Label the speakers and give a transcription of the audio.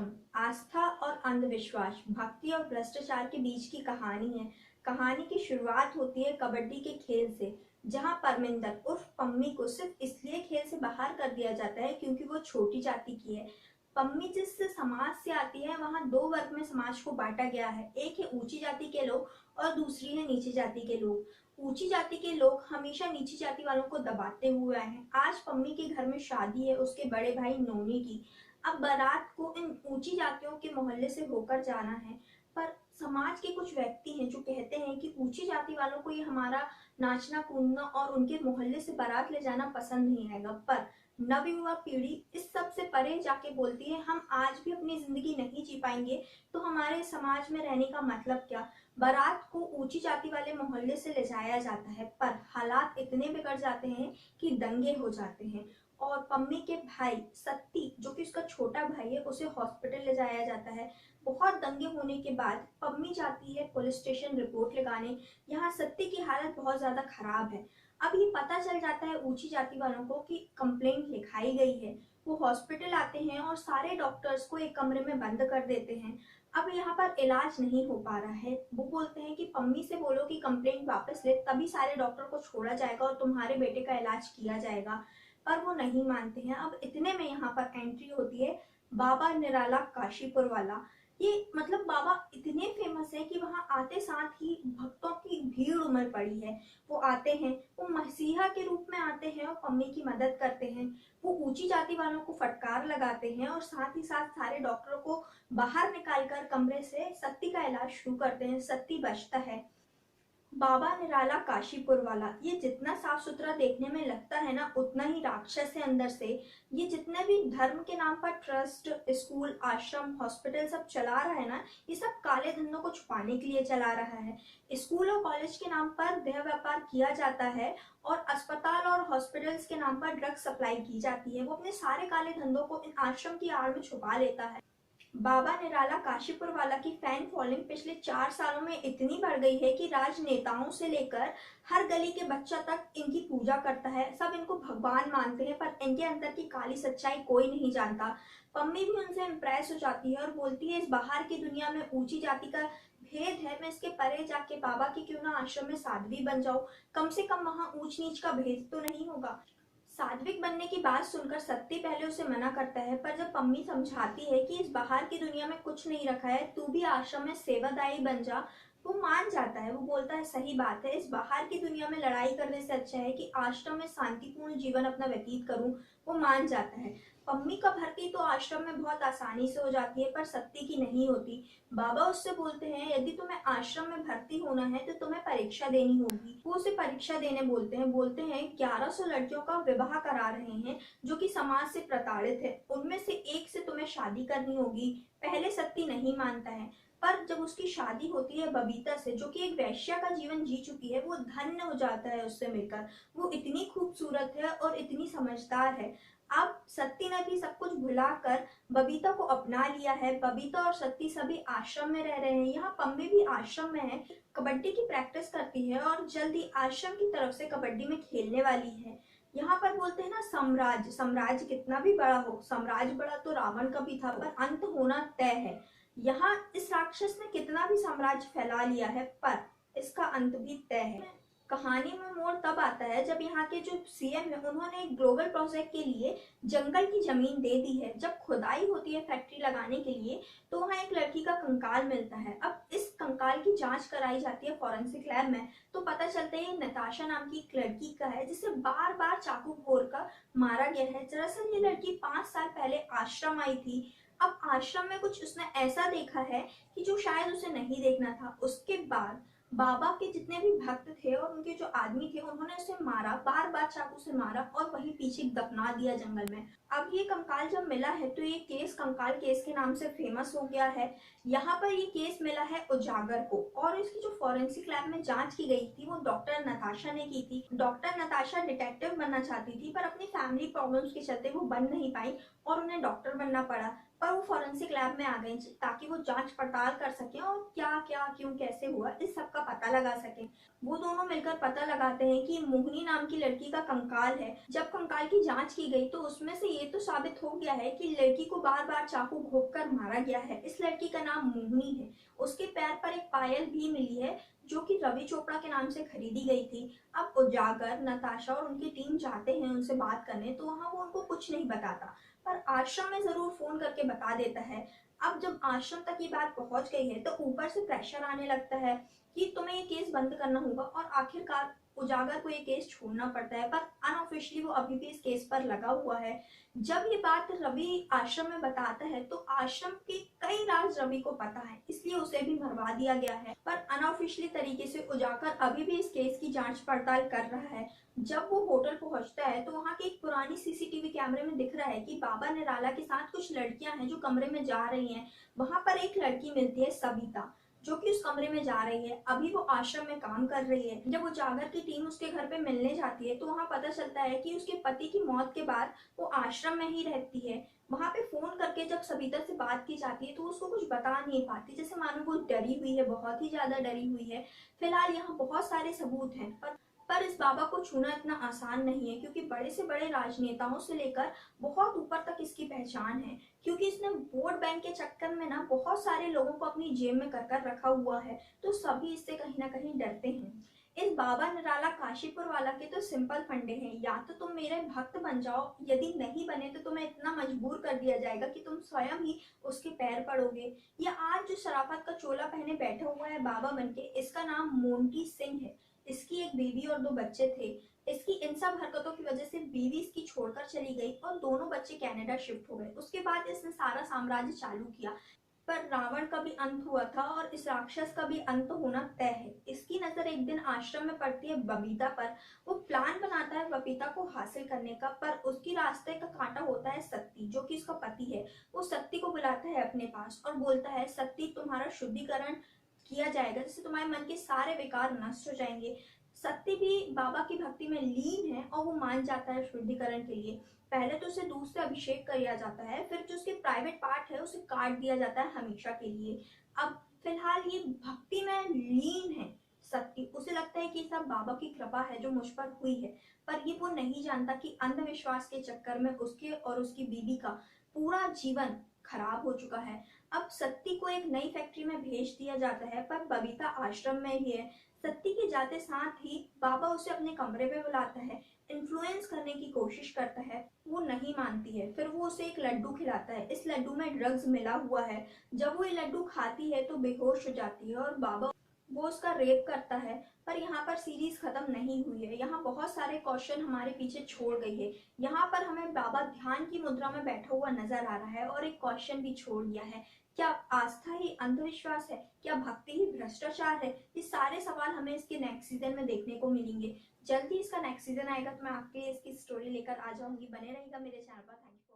Speaker 1: आश्रम, आस्था और अंधविश्वास, भक्ति और भ्रष्टाचार के बीच की कहानी है। कहानी की शुरुआत होती है कबड्डी के खेल से, जहां परमिंदर उर्फ पम्मी को सिर्फ इसलिए खेल से बाहर कर दिया जाता है क्योंकि वो छोटी जाति की है। पम्मी जिस समाज से आती है वहां दो वर्ग में समाज को बांटा गया है, एक है ऊंची जाति के लोग और दूसरी है नीची जाति के लोग। ऊंची जाति के लोग हमेशा नीची जाति वालों को दबाते हुए आए हैं। आज पम्मी के घर में शादी है उसके बड़े भाई नोनी की। अब बारात को इन ऊंची जातियों के मोहल्ले से होकर जाना है, पर समाज के कुछ व्यक्ति हैं जो कहते हैं कि ऊंची जाति वालों को ये हमारा नाचना कूदना और उनके मोहल्ले से बारात ले जाना पसंद नहीं आएगा। पर नवयुवा पीढ़ी इस सब से परे जाके बोलती है हम आज भी अपनी जिंदगी नहीं जी पाएंगे तो हमारे समाज में रहने का मतलब क्या। बारात को ऊंची जाति वाले मोहल्ले से ले जाया जाता है, पर हालात इतने बिगड़ जाते हैं कि दंगे हो जाते हैं और पम्मी के भाई सत्ती जो कि उसका छोटा भाई है उसे हॉस्पिटल ले जाया जाता है। बहुत दंगे होने के बाद पम्मी जाती है पुलिस स्टेशन रिपोर्ट लगाने। यहाँ सत्ती की हालत बहुत ज्यादा खराब है। अब ये पता चल जाता है ऊंची जाति वालों को कि कंप्लेंट लिखाई गई है। वो हॉस्पिटल आते हैं और सारे डॉक्टर्स को एक कमरे में बंद कर देते हैं। अब यहाँ पर इलाज नहीं हो पा रहा है। वो बोलते हैं कि पम्मी से बोलो कि कंप्लेंट वापस ले, तभी सारे डॉक्टर को छोड़ा जाएगा और तुम्हारे बेटे का इलाज किया जाएगा। पर वो नहीं मानते हैं। अब इतने में यहाँ पर एंट्री होती है बाबा निराला काशीपुर वाला। ये मतलब बाबा इतने फेमस है कि वहां आते साथ ही भक्तों की भीड़ उमड़ पड़ी है। वो आते हैं, वो मसीहा के रूप में आते हैं और पम्मी की मदद करते हैं। वो ऊंची जाति वालों को फटकार लगाते हैं और साथ ही साथ सारे डॉक्टरों को बाहर निकालकर कमरे से सत्ती का इलाज शुरू करते हैं। सत्ती बचता है। बाबा निराला काशीपुर वाला ये जितना साफ सुथरा देखने में लगता है ना उतना ही राक्षस है अंदर से। ये जितने भी धर्म के नाम पर ट्रस्ट, स्कूल, आश्रम, हॉस्पिटल सब चला रहा है ना, ये सब काले धंधों को छुपाने के लिए चला रहा है। स्कूल और कॉलेज के नाम पर देह व्यापार किया जाता है और अस्पताल और हॉस्पिटल्स के नाम पर ड्रग सप्लाई की जाती है। वो अपने सारे काले धंधों को इन आश्रम की आड़ में छुपा लेता है। बाबा निराला काशीपुर वाला की फैन फॉलोइंग पिछले 4 सालों में इतनी बढ़ गई है कि राजनेताओं से लेकर हर गली के बच्चा तक इनकी पूजा करता है। सब इनको भगवान मानते हैं, पर इनके अंदर की काली सच्चाई कोई नहीं जानता। पम्मी भी उनसे इम्प्रेस हो जाती है और बोलती है इस बाहर की दुनिया में ऊंची जाति का भेद है, मैं इसके परे जाके बाबा के क्यों ना आश्रम में साध्वी बन जाऊं, कम से कम वहां ऊंच नीच का भेद तो नहीं होगा। सात्विक बनने की बात सुनकर सत्ती पहले उसे मना करता है, पर जब पम्मी समझाती है कि इस बाहर की दुनिया में कुछ नहीं रखा है, तू भी आश्रम में सेवादायी बन जा, वो मान जाता है। वो बोलता है सही बात है, इस बाहर की दुनिया में लड़ाई करने से अच्छा है कि आश्रम में शांतिपूर्ण जीवन अपना व्यतीत करूं। वो मान जाता है। पम्मी का भर्ती तो आश्रम में बहुत आसानी से हो जाती है, पर सत्ती की नहीं होती। बाबा उससे बोलते हैं यदि तुम्हें आश्रम में भर्ती होना है तो तुम्हें परीक्षा देनी होगी। वो उसे परीक्षा देने बोलते हैं 1100 लड़कियों का विवाह करा रहे हैं जो कि समाज से प्रताड़ित है, उनमें से एक से तुम्हें शादी करनी होगी। पहले सत्ती नहीं मानता है, पर जब उसकी शादी होती है बबीता से जो कि एक वैश्या का जीवन जी चुकी है, वो धन्य हो जाता है उससे मिलकर। वो इतनी खूबसूरत है और इतनी समझदार है। अब सत्ती ने भी सब कुछ भुलाकर बबीता को अपना लिया है। बबीता और सत्ती सभी आश्रम में रह रहे हैं। यहाँ पम्मी भी आश्रम में है, कबड्डी की प्रैक्टिस करती है और जल्दी आश्रम की तरफ से कबड्डी में खेलने वाली है। यहाँ पर बोलते हैं ना साम्राज्य, साम्राज्य कितना भी बड़ा हो, साम्राज्य बड़ा तो रावण का भी था, पर अंत होना तय है। यहाँ इस राक्षस ने कितना भी साम्राज्य फैला लिया है, पर इसका अंत भी तय है। कहानी में मोड़ तब आता है जब यहाँ के जो सीएम है उन्होंने एक ग्लोबल प्रोजेक्ट के लिए जंगल की जमीन दे दी है। जब खुदाई होती है फैक्ट्री लगाने के लिए तो वहाँ एक लड़की का कंकाल मिलता है। अब इस कंकाल की जांच कराई जाती है फॉरेंसिक लैब में, तो पता चलता है ये नताशा नाम की एक लड़की का है जिसे बार बार चाकू घोर कर मारा गया है। दरअसल ये लड़की 5 साल पहले आश्रम आई थी। अब आश्रम में कुछ उसने ऐसा देखा है कि जो शायद उसे नहीं देखना था। उसके बाद बाबा के जितने भी भक्त थे और उनके जो आदमी थे उन्होंने उसे मारा, बार बार चाकू से मारा और वहीं पीछे दफना दिया जंगल में। अब ये कंकाल जब मिला है तो ये केस कंकाल केस के नाम से फेमस हो गया है। यहाँ पर ये केस मिला है उजागर को और इसकी जो फॉरेंसिक लैब में जांच की गई थी वो डॉक्टर नताशा ने की थी। डॉक्टर नताशा डिटेक्टिव बनना चाहती थी, पर अपनी फैमिली प्रॉब्लम्स के चलते वो बन नहीं पाई और उन्हें डॉक्टर बनना पड़ा। पर वो फॉरेंसिक लैब में आ गई ताकि वो जांच पड़ताल कर सकें और क्या क्या क्यों कैसे हुआ इस सब का पता लगा सकें। वो दोनों मिलकर पता लगाते हैं कि मोहिनी नाम की लड़की का कंकाल है। जब कंकाल की जांच की गई तो उसमें से ये तो साबित हो गया है कि लड़की को बार बार चाकू घोंप कर मारा गया है। इस लड़की का नाम मोहिनी है। उसके पैर पर एक पायल भी मिली है जो कि रवि चोपड़ा के नाम से खरीदी गई थी। अब उजागर, नताशा और उनकी टीम जाते हैं उनसे बात करने तो वहां वो उनको कुछ नहीं बताता, पर आश्रम में जरूर फोन करके बता देता है। अब जब आश्रम तक ये बात पहुंच गई है तो ऊपर से प्रेशर आने लगता है कि तुम्हें ये केस बंद करना होगा और आखिरकार उजागर को ये केस छोड़ना पड़ता है, पर अनऑफिशियली वो अभी भी इस केस पर लगा हुआ है। जब ये बात रवि आश्रम में बताता है तो आश्रम के कई राज रवि को पता है, इसलिए उसे भी मरवा दिया गया है। पर अनऑफिशियली तरीके से उजागर अभी भी इस केस की जांच पड़ताल कर रहा है। जब वो होटल पहुंचता है तो वहां के एक पुरानी सीसीटीवी कैमरे में दिख रहा है कि बाबा निराला के साथ कुछ लड़कियां हैं जो कमरे में जा रही हैं। वहां पर एक लड़की मिलती है, सविता, जो कि उस कमरे में जा रही है। अभी वो आश्रम में काम कर रही है। जब उजागर की टीम उसके घर पे मिलने जाती है तो वहां पता चलता है कि उसके पति की मौत के बाद वो आश्रम में ही रहती है। वहां पे फोन करके जब सविता से बात की जाती है तो उसको कुछ बता नहीं पाती, जैसे मानो वो डरी हुई है, बहुत ही ज्यादा डरी हुई है। फिलहाल यहाँ बहुत सारे सबूत हैं, पर इस बाबा को छूना इतना आसान नहीं है क्योंकि बड़े से बड़े राजनेताओं से लेकर बहुत ऊपर तक इसकी पहचान है। क्योंकि इसने वोट बैंक के चक्कर में ना बहुत सारे लोगों को अपनी जेब में कर कर रखा हुआ है, तो सभी इससे कहीं ना कहीं डरते हैं। इस बाबा निराला काशीपुर वाला के तो सिंपल फंडे हैं, या तो तुम मेरे भक्त बन जाओ, यदि नहीं बने तो तुम्हें इतना मजबूर कर दिया जाएगा कि तुम स्वयं ही उसके पैर पड़ोगे। या आज जो शराफत का चोला पहने बैठा हुआ है बाबा बनके, इसका नाम मोंटी सिंह है। इसकी एक बीवी और 2 बच्चे थे। इसकी इन सब हरकतों की वजह से बीवी इसकी छोड़कर चली गई और दोनों बच्चे कनाडा शिफ्ट हो गए। उसके बाद इसने सारा साम्राज्य चालू किया, पर रावण का भी अंत हुआ था और इस राक्षस का भी अंत होना तय है। इसकी नजर एक दिन आश्रम में पड़ती है बबीता पर। वो प्लान बनाता है बबीता को हासिल करने का, पर उसकी रास्ते का कांटा होता है सत्ती, जो कि उसका पति है। वो सत्ती को बुलाता है अपने पास और बोलता है, सत्ती तुम्हारा शुद्धिकरण किया जाएगा जिससे तुम्हारे मन के सारे विकार नष्ट हो जाएंगे। सत्य भी बाबा की भक्ति में लीन है और वो मान जाता है शुद्धिकरण के लिए। पहले तो उसे दूध से अभिषेक किया जाता है, फिर जो उसके प्राइवेट पार्ट है उसे काट दिया जाता है हमेशा के लिए। अब फिलहाल ये भक्ति में लीन है सत्य। उसे लगता है कि सब बाबा की कृपा है जो मुझ पर हुई है, पर ये वो नहीं जानता कि अंधविश्वास के चक्कर में उसके और उसकी बीवी का पूरा जीवन खराब हो चुका है। अब सत्ती को एक नई फैक्ट्री में भेज दिया जाता है, पर बबीता आश्रम में ही है। सत्ती के जाते साथ ही बाबा उसे अपने कमरे पे बुलाता है, इन्फ्लुएंस करने की कोशिश करता है। वो नहीं मानती है। फिर वो उसे एक लड्डू खिलाता है। इस लड्डू में ड्रग्स मिला हुआ है। जब वो ये लड्डू खाती है तो बेहोश हो जाती है और बाबा वो उसका रेप करता है। पर यहाँ पर सीरीज खत्म नहीं हुई है। यहाँ बहुत सारे क्वेश्चन हमारे पीछे छोड़ गई है। यहाँ पर हमें बाबा ध्यान की मुद्रा में बैठा हुआ नजर आ रहा है और एक क्वेश्चन भी छोड़ दिया है, क्या आस्था ही अंधविश्वास है, क्या भक्ति ही भ्रष्टाचार है? ये सारे सवाल हमें इसके नेक्स्ट सीजन में देखने को मिलेंगे। जल्दी इसका नेक्स्ट सीजन आएगा तो मैं आपके लिए इसकी स्टोरी लेकर आ जाऊंगी। बने रहेगा मेरे चैनल पर। Thank you.